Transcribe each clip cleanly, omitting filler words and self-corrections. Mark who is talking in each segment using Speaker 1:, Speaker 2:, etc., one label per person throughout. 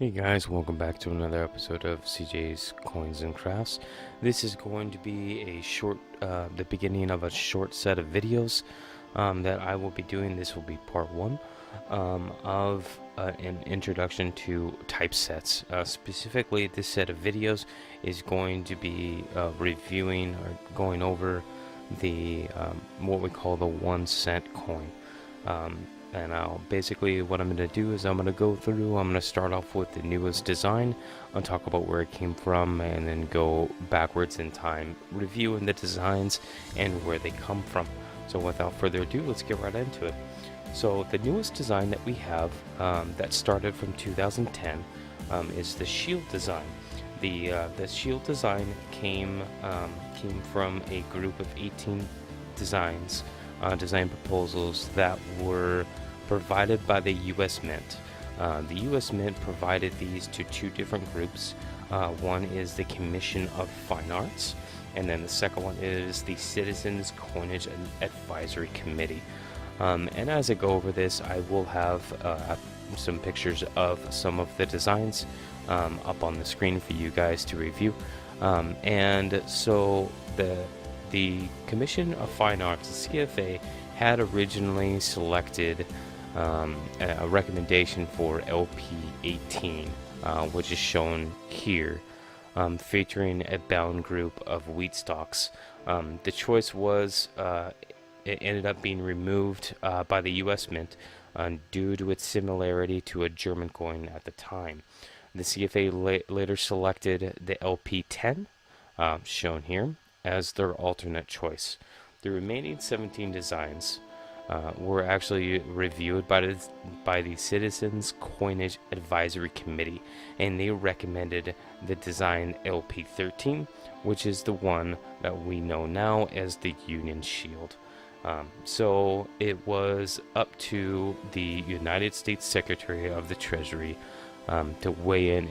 Speaker 1: Hey guys, welcome back to another episode of CJ's Coins and Crafts. This is going to be a short, the beginning of a short set of videos that I will be doing. This will be part one of an introduction to typesets. Specifically, this set of videos is going to be reviewing or going over the what we call the 1 cent coin. And basically what I'm going to do is I'm going to start off with the newest design. I'll talk about where it came from and then go backwards in time, reviewing the designs and where they come from. So without further ado, let's get right into it. So the newest design that we have that started from 2010 is the shield design. The shield design came from a group of 18 designs, design proposals that were provided by the U.S. Mint. The U.S. Mint provided these to two different groups. One is the Commission of Fine Arts, and then the second one is the Citizens Coinage Advisory Committee. And as I go over this, I will have some pictures of some of the designs up on the screen for you guys to review. And so the Commission of Fine Arts, the CFA, had originally selected a recommendation for LP18, which is shown here, featuring a bound group of wheat stalks. The choice was, it ended up being removed by the U.S. Mint due to its similarity to a German coin at the time. The CFA later selected the LP10, shown here, as their alternate choice. The remaining 17 designs were actually reviewed by the Citizens Coinage Advisory Committee, and they recommended the design LP13, which is the one that we know now as the Union Shield. So it was up to the United States Secretary of the Treasury to weigh in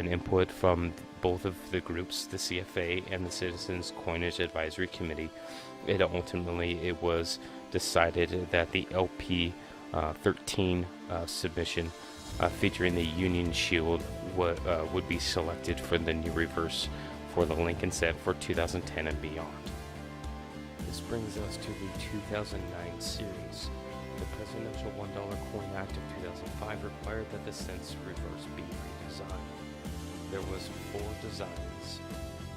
Speaker 1: input from both of the groups, the CFA and the Citizens Coinage Advisory Committee. It was decided that the LP 13 submission featuring the Union Shield would be selected for the new reverse for the Lincoln set for 2010 and beyond. This brings us to the 2009 series. The Presidential $1 Coin Act of 2005 required that the cents reverse be redesigned. There was 4 designs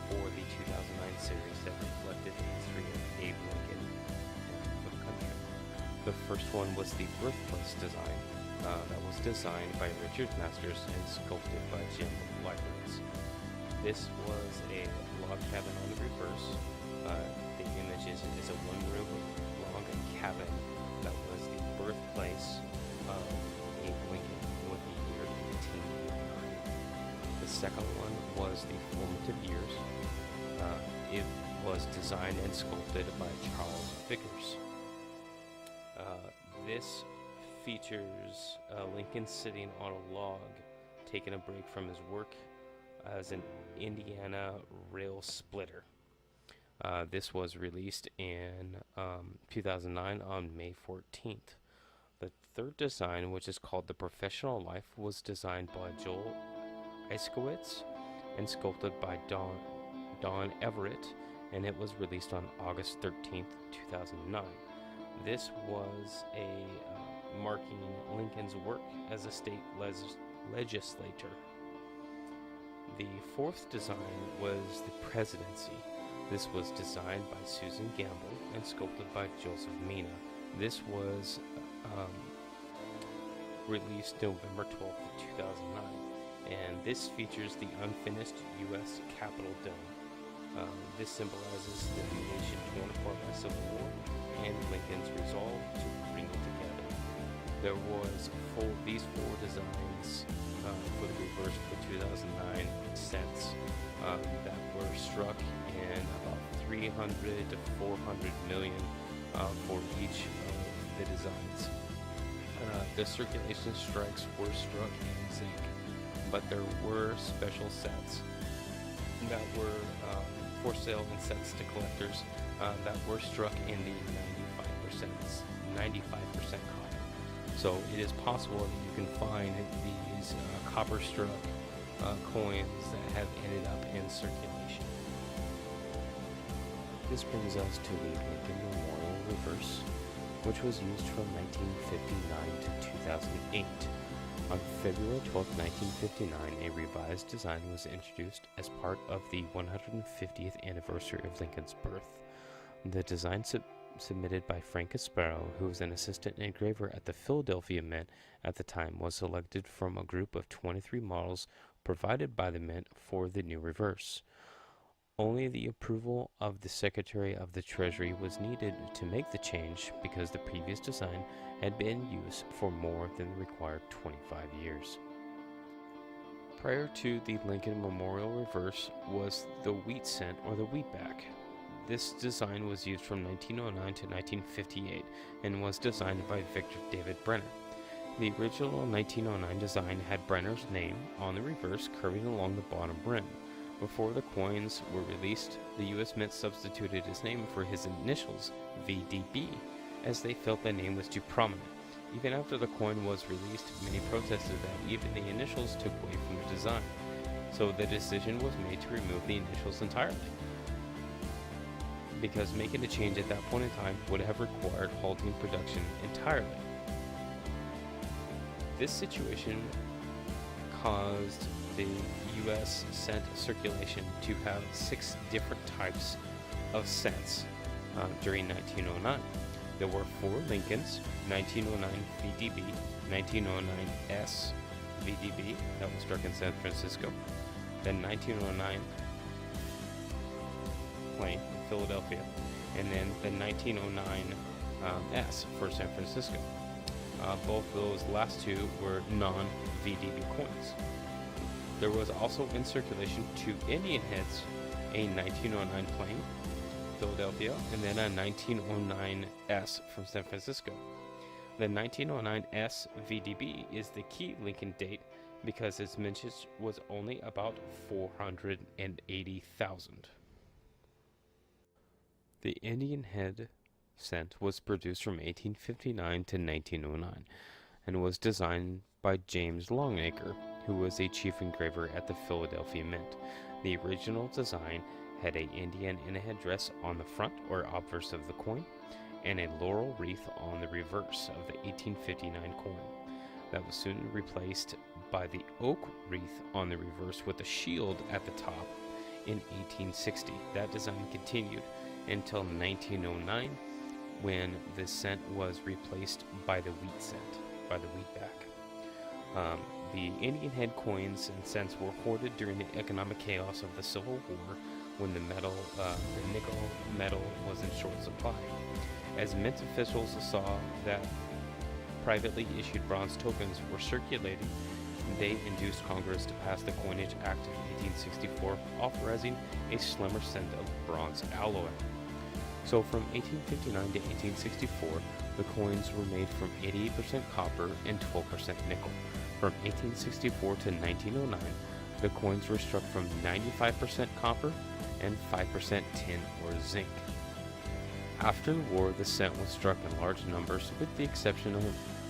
Speaker 1: for the 2009 series that reflected the history of Abe Lincoln for the country. The first one was the birthplace design that was designed by Richard Masters and sculpted by Jim Leibowitz. This was a log cabin on the reverse. The image is a one-room log cabin that was the birthplace of Abe Lincoln with the year 1889. The second one was the formative years. It was designed and sculpted by Charles Vickers. This features Lincoln sitting on a log, taking a break from his work as an Indiana rail splitter. This was released in 2009 on May 14th. The third design, which is called the Professional Life, was designed by Joel Iskowitz and sculpted by Don Everett, and it was released on August 13th, 2009. This was marking Lincoln's work as a state legislator. The fourth design was the Presidency. This was designed by Susan Gamble and sculpted by Joseph Mina. This was released November 12th, 2009, and this features the unfinished U.S. Capitol Dome. This symbolizes the nation torn apart by Civil War and Lincoln's resolve to bring it together. There was these 4 designs for the reverse for 2009 cents that were struck in about 300 to 400 million for each of the designs. The circulation strikes were struck in zinc, but there were special sets that were for sale and sets to collectors that were struck in the 95% copper. So it is possible that you can find these copper struck coins that have ended up in circulation. This brings us to the Lincoln Memorial Reverse, which was used from 1959 to 2008. On February 12, 1959, a revised design was introduced as part of the 150th anniversary of Lincoln's birth. The design submitted by Frank Asparo, who was an assistant engraver at the Philadelphia Mint at the time, was selected from a group of 23 models provided by the Mint for the new reverse. Only the approval of the Secretary of the Treasury was needed to make the change because the previous design had been in use for more than the required 25 years. Prior to the Lincoln Memorial Reverse was the wheat cent or the wheatback. This design was used from 1909 to 1958 and was designed by Victor David Brenner. The original 1909 design had Brenner's name on the reverse curving along the bottom rim. Before the coins were released, the U.S. Mint substituted his name for his initials, VDB, as they felt the name was too prominent. Even after the coin was released, many protested that even the initials took away from the design, so the decision was made to remove the initials entirely, because making a change at that point in time would have required halting production entirely. This situation caused the U.S. cent circulation to have 6 different types of cents during 1909. There were 4 Lincolns, 1909 VDB, 1909 S VDB, that was struck in San Francisco, then 1909 Plain in Philadelphia, and then the 1909 S for San Francisco. Both those last 2 were non-VDB coins. There was also in circulation 2 Indian heads, a 1909 Plain, Philadelphia, and then a 1909 S from San Francisco. The 1909 S VDB is the key Lincoln date because its mintage was only about 480,000. The Indian head cent was produced from 1859 to 1909 and was designed by James Longacre, who was a chief engraver at the Philadelphia Mint. The original design had an Indian in a headdress on the front or obverse of the coin, and a laurel wreath on the reverse of the 1859 coin. That was soon replaced by the oak wreath on the reverse with a shield at the top in 1860. That design continued until 1909, when the cent was replaced by the wheat cent, by the wheatback. The Indian head coins and cents were hoarded during the economic chaos of the Civil War, when the nickel metal was in short supply. As Mint officials saw that privately issued bronze tokens were circulating, they induced Congress to pass the Coinage Act of 1864, authorizing a slimmer cent of bronze alloy. So from 1859 to 1864, the coins were made from 88% copper and 12% nickel. From 1864 to 1909, the coins were struck from 95% copper and 5% tin or zinc. After the war, the cent was struck in large numbers, with the exception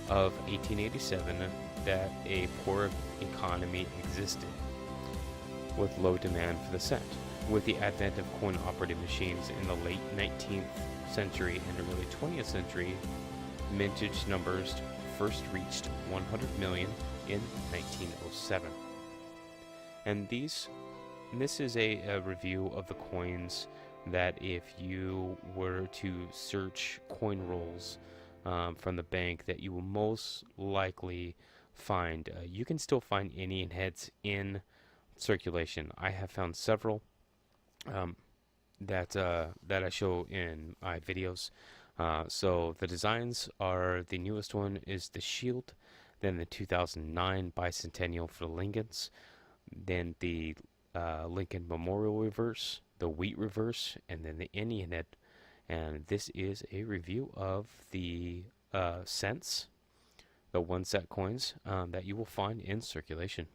Speaker 1: of 1887, that a poor economy existed, with low demand for the cent. With the advent of coin operating machines in the late 19th century and early 20th century, mintage numbers first reached 100 million in 1907. And this is a review of the coins that if you were to search coin rolls from the bank, that you will most likely find. You can still find Indian heads in circulation. I have found several that I show in my videos. So the designs are, the newest one is the shield, then the 2009 bicentennial for the Lincolns, then the Lincoln Memorial Reverse, the wheat reverse, and then the Indian head. And this is a review of the cents, the 1 cent coins that you will find in circulation.